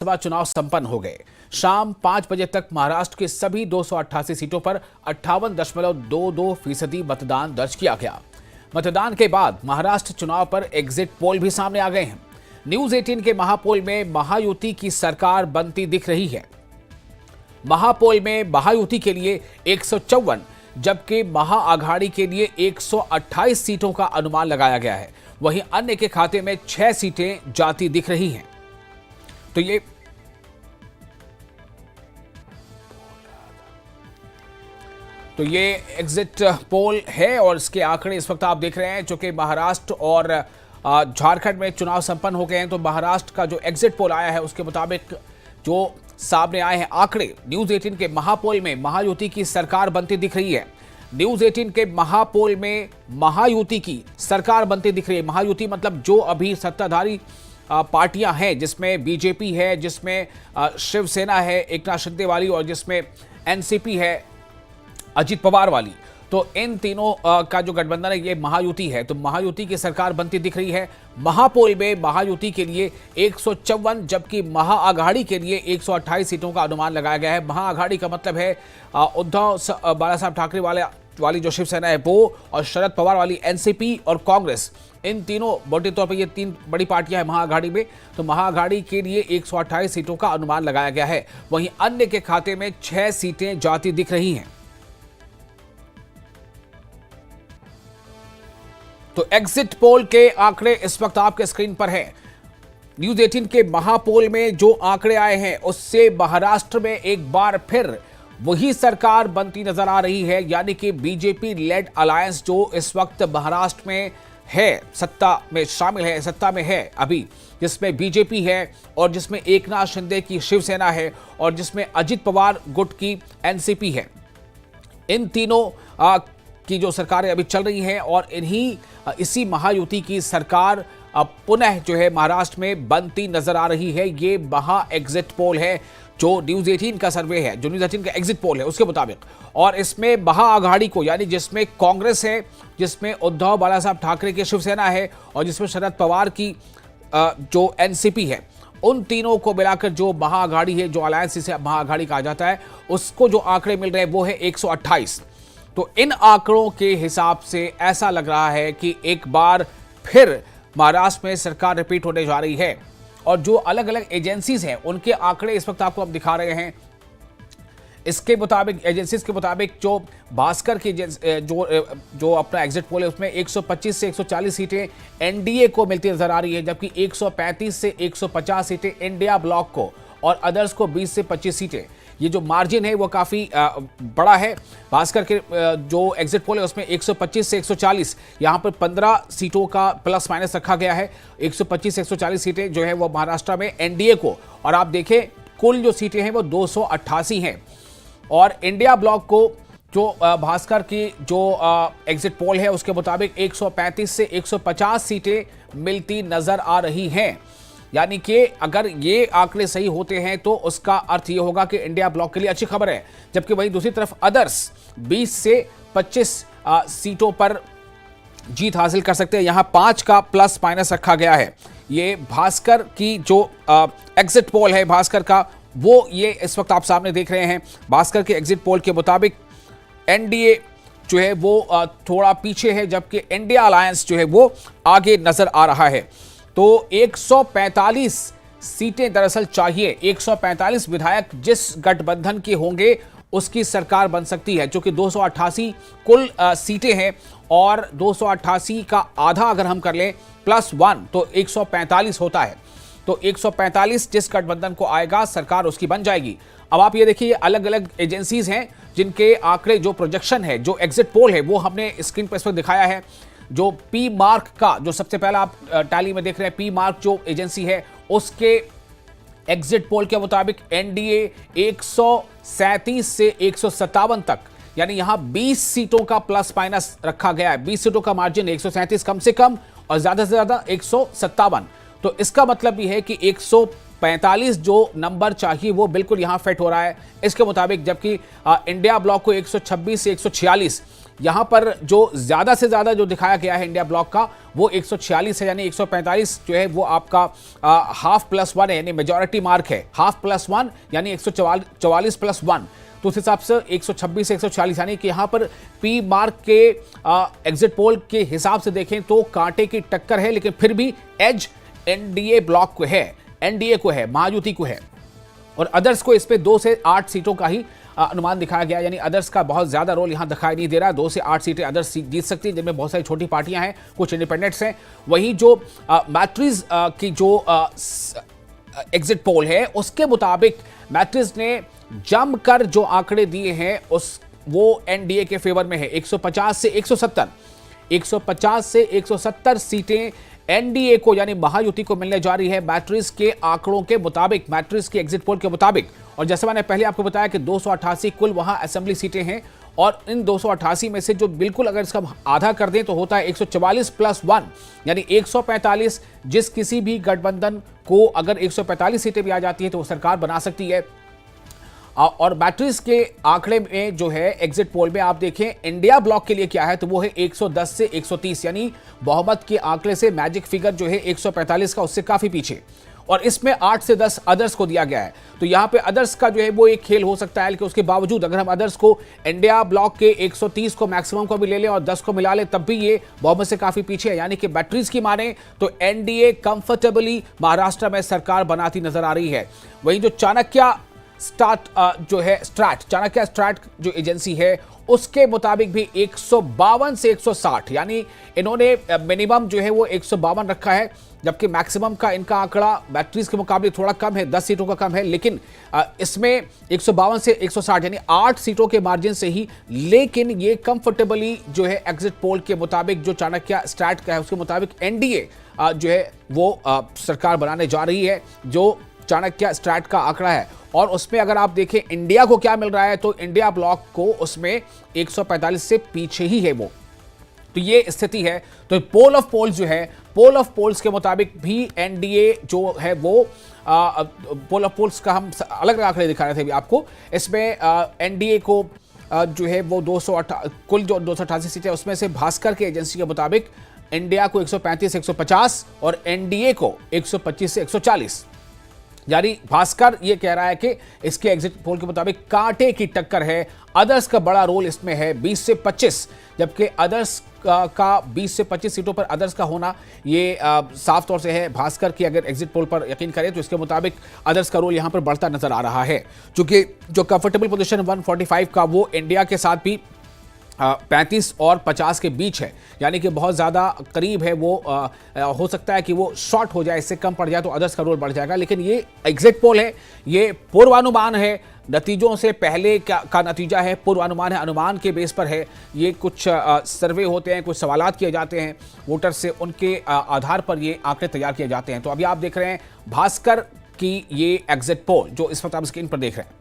लोकसभा चुनाव संपन्न हो गए। शाम 5 बजे तक महाराष्ट्र के सभी 288 सीटों पर 58.22% मतदान दर्ज किया गया। मतदान के बाद महाराष्ट्र चुनाव पर एग्जिट पोल भी सामने आ गए हैं। न्यूज 18 के महापोल में महायुति की सरकार बनती दिख रही है। महापोल में महायुति के लिए 154 जबकि महाआघाड़ी के लिए 128 सीटों का अनुमान लगाया गया है। वहीं अन्य के खाते में 6 सीटें जाती दिख रही हैं। तो ये एग्जिट पोल है और इसके आंकड़े इस वक्त आप देख रहे हैं। चूंकि महाराष्ट्र और झारखंड में चुनाव संपन्न हो गए हैं, तो महाराष्ट्र का जो एग्जिट पोल आया है उसके मुताबिक जो सामने आए हैं आंकड़े, न्यूज 18 के महापोल में महायुति की सरकार बनती दिख रही है। न्यूज 18 के महापोल में महायुति की सरकार बनती दिख रही है। महायुति मतलब जो अभी सत्ताधारी पार्टियां हैं, जिसमें बीजेपी है, जिसमें शिवसेना है एकनाथ शिंदे वाली, और जिसमें एनसीपी है अजित पवार वाली। तो इन तीनों का जो गठबंधन है ये महायुति है। तो महायुति की सरकार बनती दिख रही है। महापोल में महायुति के लिए 154 जबकि महाआघाड़ी के लिए 128 सीटों का अनुमान लगाया गया है। महाआघाड़ी का मतलब है उद्धव बाला साहब ठाकरे वाली जो शिवसेना है वो, और शरद पवार वाली एनसीपी और कांग्रेस, इन तीनों मोटे तौर पर ये 3 बड़ी पार्टियां हैं महाआघाड़ी में। तो महाआघाड़ी के लिए 128 सीटों का अनुमान लगाया गया है। वहीं अन्य के खाते में 6 सीटें जाती दिख रही हैं। तो एग्जिट पोल के आंकड़े इस वक्त आपके स्क्रीन पर हैं। न्यूज 18 के महापोल में जो आंकड़े आए हैं उससे महाराष्ट्र में एक बार फिर वही सरकार बनती नजर आ रही है, यानी कि बीजेपी लेड अलायंस जो इस वक्त महाराष्ट्र में है, सत्ता में शामिल है, सत्ता में है अभी, जिसमें बीजेपी है और जिसमें एकनाथ शिंदे की शिवसेना है और जिसमें अजित पवार गुट की एनसीपी है। इन तीनों की जो सरकारें अभी चल रही हैं और इसी महायुति की सरकार पुनः जो है महाराष्ट्र में बनती नजर आ रही है। ये महा एग्जिट पोल है जो न्यूज 18 का सर्वे है, जो न्यूज 18 का एग्जिट पोल है उसके मुताबिक। और इसमें महाआघाड़ी को, यानी जिसमें कांग्रेस है, जिसमें उद्धव बाला साहब ठाकरे की शिवसेना है और जिसमें शरद पवार की जो एनसीपी है, उन तीनों को मिलाकर जो महाआघाड़ी है, जो अलायंस जिसे महाआघाड़ी कहा जाता है, उसको जो आंकड़े मिल रहे हैं वो है 128। तो इन आंकड़ों के हिसाब से ऐसा लग रहा है कि एक बार फिर महाराष्ट्र में सरकार रिपीट होने जा रही है। और जो अलग अलग एजेंसीज हैं उनके आंकड़े इस वक्त आपको हम दिखा रहे हैं। इसके मुताबिक, एजेंसीज के मुताबिक, जो भास्कर की जो अपना एग्जिट पोल है उसमें 125 से 140 सीटें एनडीए को मिलती नजर आ रही है, जबकि 135 से 150 सीटें इंडिया ब्लॉक को और अदर्स को 20 से 25 सीटें। ये जो मार्जिन है वो काफ़ी बड़ा है। भास्कर के जो एग्जिट पोल है उसमें 125 से 140, यहाँ पर 15 सीटों का प्लस माइनस रखा गया है। 125 से 140 सीटें जो है वो महाराष्ट्र में एनडीए को, और आप देखें कुल जो सीटें हैं वो 288 हैं। और इंडिया ब्लॉक को जो भास्कर की जो एग्जिट पोल है उसके मुताबिक 135 से 150 सीटें मिलती नजर आ रही हैं। यानी कि अगर ये आंकड़े सही होते हैं तो उसका अर्थ ये होगा कि इंडिया ब्लॉक के लिए अच्छी खबर है। जबकि वहीं दूसरी तरफ अदर्स 20 से 25 सीटों पर जीत हासिल कर सकते हैं। यहाँ 5 का प्लस माइनस रखा गया है। ये भास्कर की जो एग्जिट पोल है भास्कर का, वो ये इस वक्त आप सामने देख रहे हैं। भास्कर के एग्जिट पोल के मुताबिक एनडीए जो है वो थोड़ा पीछे है, जबकि इंडिया अलायंस जो है वो आगे नजर आ रहा है। तो 145 सीटें दरअसल चाहिए। 145 विधायक जिस गठबंधन के होंगे उसकी सरकार बन सकती है, जो कि 288 कुल सीटें हैं, और 288 का आधा अगर हम कर लें +1 तो 145 होता है। तो 145 जिस गठबंधन को आएगा सरकार उसकी बन जाएगी। अब आप ये देखिए, अलग अलग एजेंसीज हैं जिनके आंकड़े, जो प्रोजेक्शन है, जो एग्जिट पोल है वो हमने स्क्रीन पर इस पर दिखाया है। जो पी मार्क का, जो सबसे पहला आप टैली में देख रहे हैं, पी मार्क जो एजेंसी है उसके एग्जिट पोल के मुताबिक एनडीए 137 से 157 तक, यानी यहां 20 सीटों का प्लस माइनस रखा गया है। 20 सीटों का मार्जिन, 137 कम से कम और ज्यादा से ज्यादा 157। तो इसका मतलब भी है कि 145 जो नंबर चाहिए वो बिल्कुल यहां फिट हो रहा है इसके मुताबिक। जबकि इंडिया ब्लॉक को 126 से 146, यहां पर जो ज्यादा से ज्यादा जो दिखाया गया है इंडिया ब्लॉक का वो 146 है, यानी 145 जो है वो आपका हाफ प्लस वन है, यानी मेजॉरिटी मार्क है। हाफ प्लस वन यानी 144 प्लस वन, तो उस हिसाब से 126 से 140, यानी कि यहां पर पी मार्क के एग्जिट पोल के हिसाब से देखें तो कांटे की टक्कर है, लेकिन फिर भी एज एनडीए ब्लॉक को है, एनडीए को है, महायुति को है। और अदर्स को इस पे 2 से 8 सीटों का ही अनुमान दिखाया गया, यानी अदर्स का बहुत ज्यादा रोल यहां दिखाई नहीं दे रहा। 2 से 8 सीटें अदर्स जीत सकती हैं, जिनमें बहुत सारी छोटी पार्टियां हैं, कुछ इंडिपेंडेंट्स हैं। वहीं जो मैट्रिज की जो एग्जिट पोल है उसके मुताबिक मैट्रिज ने जमकर जो आंकड़े दिए हैं वो एनडीए के फेवर में है। 150 से 170, 150 से 170 सीटें एनडीए को यानी महायुति को मिलने जा रही है मैट्रिज के आंकड़ों के मुताबिक, मैट्रिज के एग्जिट पोल के मुताबिक। और जैसे मैंने पहले आपको बताया कि 288 कुल वहां असेंबली सीटें हैं, और इन 288 में से जो बिल्कुल अगर इसका आधा कर दें तो होता है 144 प्लस 1, यानी 145। जिस किसी भी गठबंधन को अगर 145 सीटें भी आ जाती है तो वो सरकार बना सकती है। और मैट्रिज के आंकड़े में जो है एग्जिट पोल में आप देखें इंडिया ब्लॉक के लिए क्या है, तो वो है 110 से 130, यानी बहुमत के आंकड़े से मैजिक फिगर जो है 145 का उससे काफी पीछे। और इसमें 8 से 10 अदर्स को दिया गया है। तो यहां पे अदर्स का जो है वो एक खेल हो सकता है कि उसके बावजूद अगर हम अदर्स को इंडिया ब्लॉक के 130 को मैक्सिमम को भी ले लें और 10 को मिला लें तब भी ये बहुमत से काफी पीछे है, यानी कि मैट्रिज की माने तो एनडीए कंफर्टेबली महाराष्ट्र में सरकार बनाती नजर आ रही है। वहीं जो चाणक्य स्ट्रैट जो एजेंसी है उसके मुताबिक भी 152 से 160, यानी इन्होंने मिनिमम जो है वो 152 रखा है, जबकि मैक्सिमम का इनका आंकड़ा मैट्रिज के मुकाबले थोड़ा कम है, 10 सीटों का कम है, लेकिन इसमें 152 से 160 यानी 8 सीटों के मार्जिन से ही। लेकिन ये कंफर्टेबली जो है एग्जिट पोल के मुताबिक जो चाणक्य स्ट्रैट का है उसके मुताबिक एनडीए जो है वो सरकार बनाने जा रही है, जो चाणक्य स्ट्रैट का आंकड़ा है। और उसमें अगर आप देखें इंडिया को क्या मिल रहा है, तो इंडिया ब्लॉक को उसमें 145 से पीछे ही है वो। तो ये स्थिति है। तो पोल ऑफ पोल्स जो है, पोल ऑफ पोल्स के मुताबिक भी एनडीए जो है वो पोल ऑफ पोल्स का हम अलग अलग आंकड़े दिखा रहे थे अभी आपको। इसमें एनडीए को जो है वो कुल जो 288 सीटें उसमें से भास्कर के एजेंसी के मुताबिक इंडिया को 135 से 150 और एनडीए को 125 से 140, यानी भास्कर ये कह रहा है कि इसके एग्जिट पोल के मुताबिक कांटे की टक्कर है। अदर्स का बड़ा रोल इसमें है 20 से 25, जबकि अदर्स का 20 से 25 सीटों पर अदर्स का होना ये साफ तौर से है। भास्कर की अगर एग्जिट पोल पर यकीन करें तो इसके मुताबिक अदर्स का रोल यहां पर बढ़ता नजर आ रहा है, क्योंकि जो कंफर्टेबल पोजीशन 145 का वो इंडिया के साथ भी 35 और 50 के बीच है, यानी कि बहुत ज़्यादा करीब है वो। हो सकता है कि वो शॉर्ट हो जाए, इससे कम पड़ जाए तो अदर्स का रोल बढ़ जाएगा। लेकिन ये एग्जिट पोल है, ये पूर्वानुमान है, नतीजों से पहले का नतीजा है, पूर्वानुमान है, अनुमान के बेस पर है। ये कुछ सर्वे होते हैं, कुछ सवालात किए जाते हैं वोटर से, उनके आधार पर ये आंकड़े तैयार किए जाते हैं। तो अभी आप देख रहे हैं भास्कर की ये एग्जिट पोल जो इस वक्त आप स्क्रीन पर देख रहे हैं।